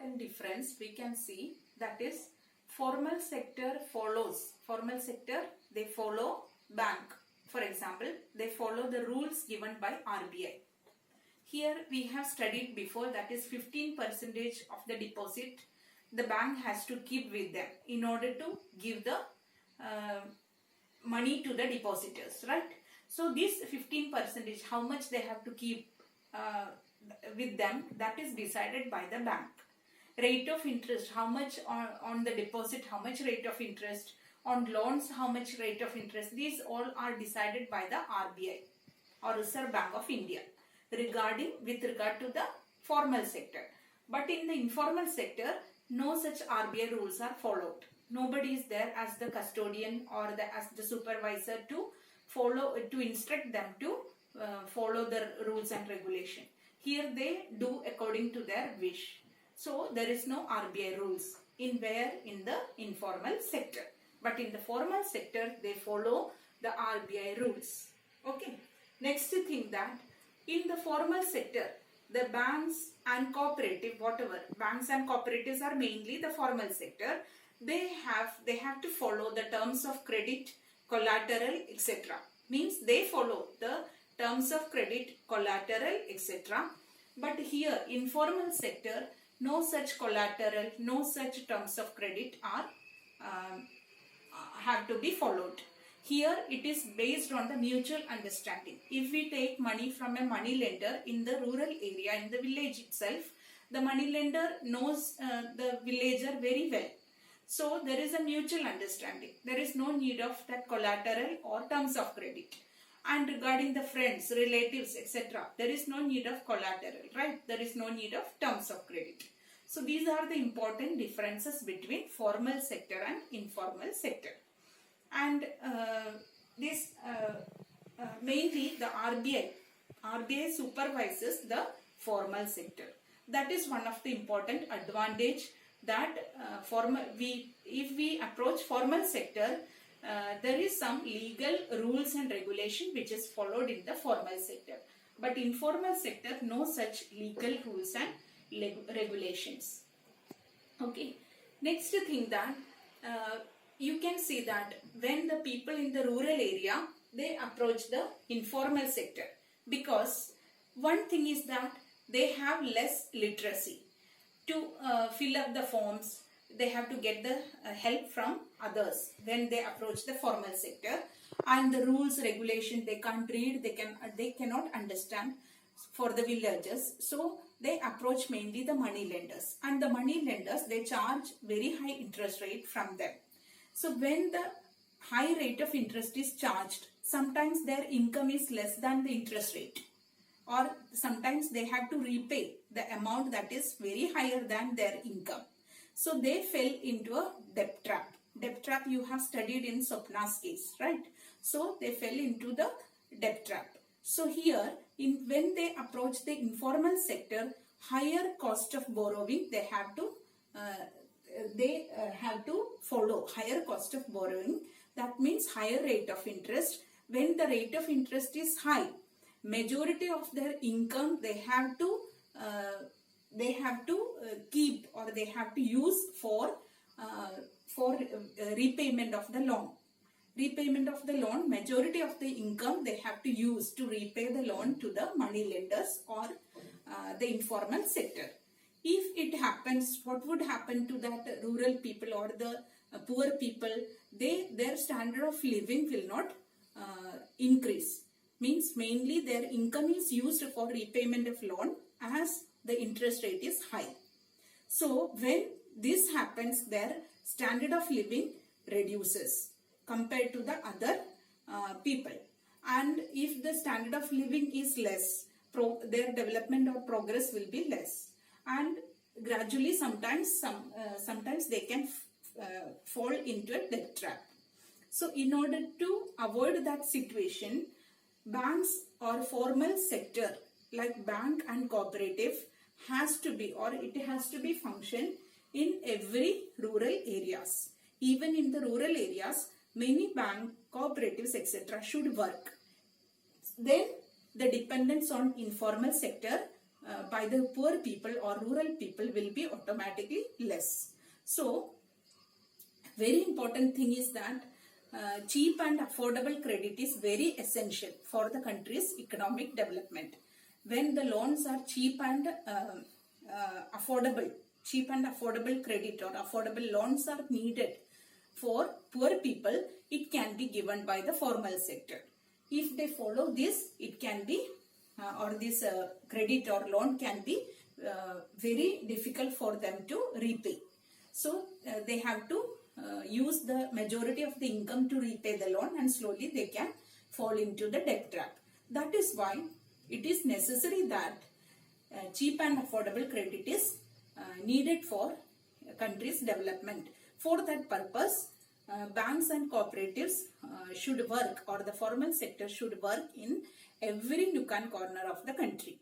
important difference we can see, that is formal sector they follow bank. For example, they follow the rules given by RBI. Here we have studied before, that is 15% of the deposit the bank has to keep with them in order to give the money to the depositors, right? So this 15%, how much they have to keep with them, that is decided by the bank. Rate of interest, how much on the deposit, how much rate of interest, on loans, how much rate of interest, these all are decided by the RBI or Reserve Bank of India with regard to the formal sector. But in the informal sector, no such RBI rules are followed. Nobody is there as the custodian or as the supervisor to instruct them to follow the rules and regulation. Here they do according to their wish. So there is no RBI rules in the informal sector. But in the formal sector, they follow the RBI rules. Okay. Next thing, that in the formal sector, the banks and cooperative, whatever, banks and cooperatives are mainly the formal sector. They have to follow the terms of credit, collateral, etc. Means they follow the terms of credit, collateral, etc. But here, informal sector, no such collateral, no such terms of credit are have to be followed. Here it is based on the mutual understanding. If we take money from a money lender in the rural area, in the village itself, the money lender knows the villager very well. So there is a mutual understanding. There is no need of that collateral or terms of credit. And regarding the friends, relatives, etc., there is no need of collateral, right? There is no need of terms of credit. So these are the important differences between formal sector and informal sector. And mainly the RBI supervises the formal sector. That is one of the important advantage, that if we approach formal sector, there is some legal rules and regulation which is followed in the formal sector. But informal sector, no such legal rules and regulations. Okay. Next thing, that you can see that when the people in the rural area, they approach the informal sector, because one thing is that they have less literacy. To fill up the forms, they have to get the help from others when they approach the formal sector, and the rules, regulation, they can't read, they cannot understand for the villagers. So they approach mainly the money lenders, and the money lenders, they charge very high interest rate from them. So when the high rate of interest is charged, sometimes their income is less than the interest rate, or sometimes they have to repay the amount that is very higher than their income. So they fell into a debt trap. Debt trap you have studied in Swapna's case, right? So they fell into the debt trap. So here, when they approach the informal sector, higher cost of borrowing, they have to follow higher cost of borrowing. That means higher rate of interest. When the rate of interest is high, majority of their income they have to keep, or they have to use for repayment of the loan. Repayment of the loan, majority of the income they have to use to repay the loan to the money lenders or the informal sector. If it happens, what would happen to that rural people or the poor people? Their standard of living will not increase. Means mainly their income is used for repayment of loan as the interest rate is high. So when this happens, their standard of living reduces compared to the other people. And if the standard of living is less, their development or progress will be less. And gradually sometimes they can fall into a debt trap. So in order to avoid that situation, banks or formal sector like bank and cooperative has to be, or it has to be function in every rural areas. Even in the rural areas, many bank, cooperatives, etc. should work. Then the dependence on informal sector by the poor people or rural people will be automatically less. So very important thing is that cheap and affordable credit is very essential for the country's economic development. When the loans are cheap and affordable credit or affordable loans are needed for poor people, it can be given by the formal sector. If they follow this, it can be or this credit or loan can be very difficult for them to repay. So they have to use the majority of the income to repay the loan, and slowly they can fall into the debt trap. That is why it is necessary that cheap and affordable credit is needed for country's development. For that purpose, banks and cooperatives should work, or the formal sector should work in every nook and corner of the country.